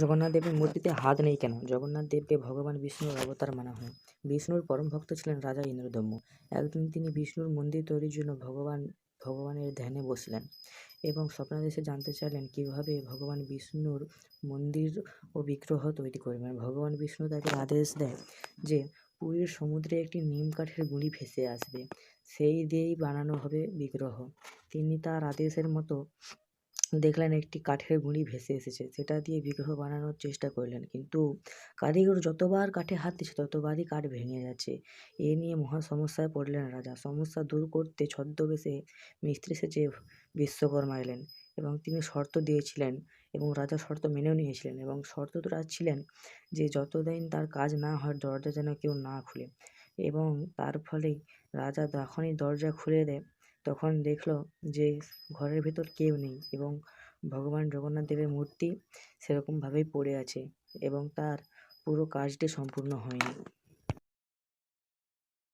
জগন্নাথ দেবের মূর্তিতে হাত নেই কেন? জগন্নাথ দেবকে ভগবান বিষ্ণুর অবতার মানা হয়। বিষ্ণুর পরম ভক্ত ছিলেন রাজা ইন্দ্রদম্য। একদিন তিনি বিষ্ণুর মন্দির তৈরির জন্য ভগবানের ধ্যানে বসলেন এবং স্বপ্নাদেশে জানতে চাইলেন কিভাবে ভগবান বিষ্ণুর মন্দির ও বিগ্রহ তৈরি করবেন। ভগবান বিষ্ণু তাকে আদেশ দেয় যে পুরীর সমুদ্রে একটি নিম কাঠের গুঁড়ি ভেসে আসবে, সেই দিয়েই বানানো হবে বিগ্রহ। তিনি তার আদেশের মতো দেখলেন একটি কাঠের গুঁড়ি ভেসে এসেছে, সেটা দিয়ে বিগ্রহ বানানোর চেষ্টা করলেন, কিন্তু কারিগর যতবার কাঠে হাত দিচ্ছে ততবারই কাঠ ভেঙে যাচ্ছে। এ নিয়ে মহা সমস্যায় পড়লেন রাজা। সমস্যা দূর করতে ছদ্মবেশে মিস্ত্রি সেজে বিশ্বকর্মা এলেন এবং তিনি শর্ত দিয়েছিলেন এবং রাজা শর্ত মেনেও নিয়েছিলেন এবং শর্তটা ছিলেন যে যতদিন তার কাজ না হয় দরজা যেন কেউ না খুলে। এবং তার ফলেই রাজা যখনই দরজা খুলে দেয় তখন দেখলো যে ঘরের ভেতর কেউ নেই এবং ভগবান জগন্নাথ দেবের মূর্তি সেরকমভাবেই পড়ে আছে এবং তার পুরো কাজটি সম্পূর্ণ হয়নি।